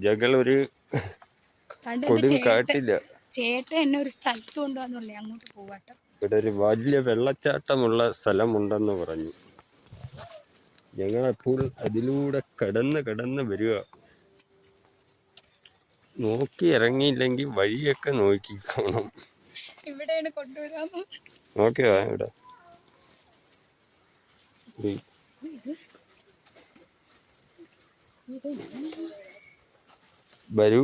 ഞങ്ങളൊരു കൊടുങ്കാട്ടില്ല. ചേട്ടൻ എന്നെ ഒരു സ്ഥലത്ത് കൊണ്ടുവന്നല്ലേ, അങ്ങോട്ട് പോവാട്ടോ. ഇവിടെ ഒരു വലിയ വെള്ളച്ചാട്ടമുള്ള സ്ഥലമുണ്ടെന്ന് പറഞ്ഞു. ഞങ്ങളപ്പോൾ അതിലൂടെ കടന്ന് വരിക. നോക്കി ഇറങ്ങിയില്ലെങ്കിൽ വഴിയൊക്കെ നോക്കിക്കോണം. ഇവിടെയാണ് കൊണ്ടുവരാമോ? നോക്കിയാ ഇവിടെ വരൂ.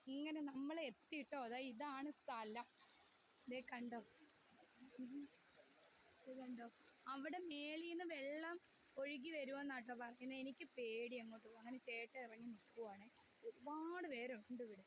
ഇങ്ങനെ നമ്മൾ എത്തിട്ടോ. അതാ ഇതാണ് സ്ഥലം. ഇതേ കണ്ടോ, കണ്ടോ? അവിടെ മേളിന്ന് വെള്ളം ഒഴുകി വരുമെന്നാട്ടോ പറയുന്നത്. എനിക്ക് പേടി അങ്ങോട്ട് പോകും. അങ്ങനെ ചേട്ടൻ ഇറങ്ങി നിൽക്കുവാണ്. ഒരുപാട് പേരുണ്ട് ഇവിടെ.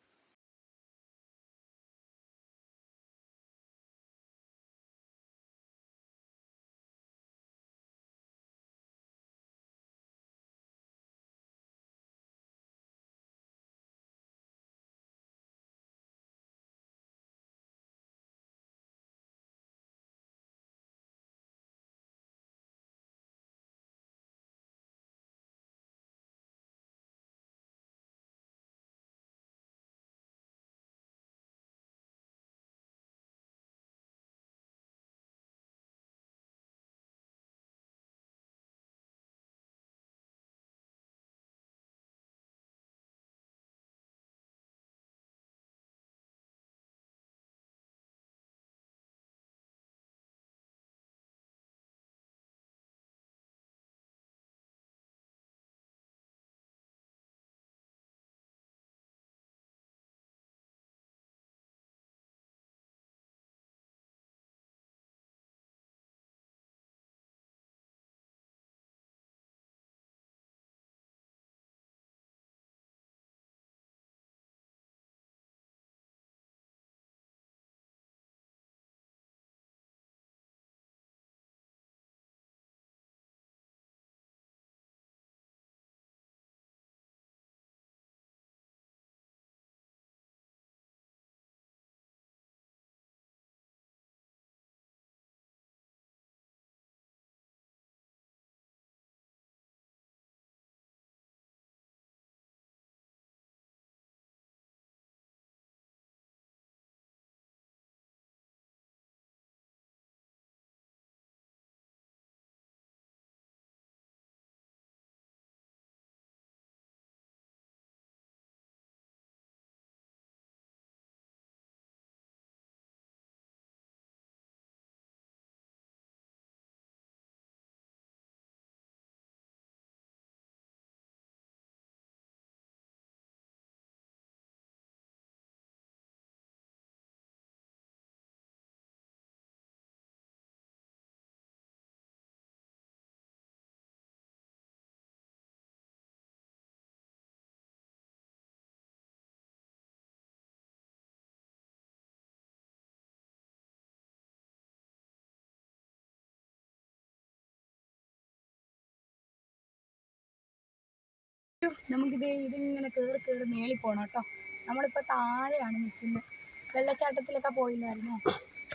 നമുക്കിത് ഇതിങ്ങനെ കയറി മേളിൽ പോകണം കേട്ടോ. നമ്മളിപ്പോൾ താഴെയാണ് നിൽക്കുന്നത്. വെള്ളച്ചാട്ടത്തിലൊക്കെ പോയില്ലായിരുന്നോ?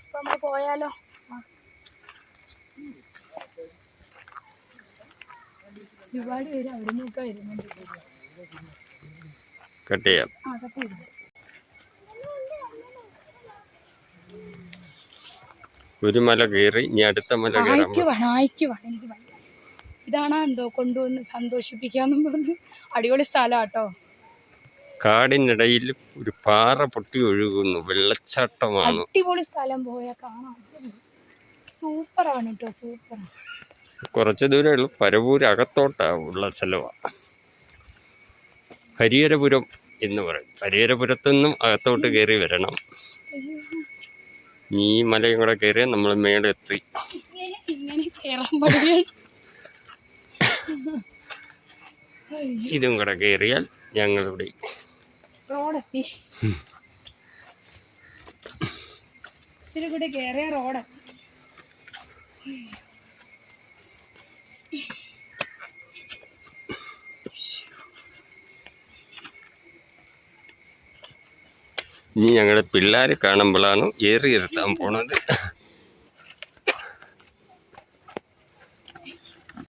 അപ്പോൾ നമ്മൾ പോയാലോ? ഒരുപാട് പേര് അവിടെ നിന്നൊക്കെ വരുന്നുണ്ട്. കട്ട് ചെയ്യാം. ഒരു മല കയറി, ഇനി അടുത്ത മല കയറാൻ. എനിക്ക് ഇതാണ് എന്തോ കൊണ്ടുവന്ന് സന്തോഷിപ്പിക്കാന്നും പറഞ്ഞു. അടിപൊളി സ്ഥലാട്ടോ. കാടിനിടയിൽ ഒരു പാറ പൊട്ടി ഒഴുകുന്നു, വെള്ളച്ചാട്ടമാണ്. അടിപൊളി സ്ഥലം, പോയാൽ കാണാം. സൂപ്പറാണ് കേട്ടോ, സൂപ്പറാണ്. കുറച്ച് ദൂരമേ ഉള്ളൂ. പരവൂര് അകത്തോട്ടുള്ള സ്ഥലമാണ്. ഹരിഹരപുരം എന്ന് പറയും. ഹരിഹരപുരത്തുനിന്നും അകത്തോട്ട് കയറി വരണം. ഈ മലയും കൂടെ കയറിയാൽ നമ്മൾ മേലെത്തി. ഇതും കൂടെ കയറിയാൽ ഞങ്ങളിവിടെ റോഡെത്തി. ഇച്ചിരി കൂടെ കയറിയ റോഡ്. ഇനി ഞങ്ങളുടെ പിള്ളേരെ കാണുമ്പോഴാണ് ഏറിയിരുത്താൻ പോണത്.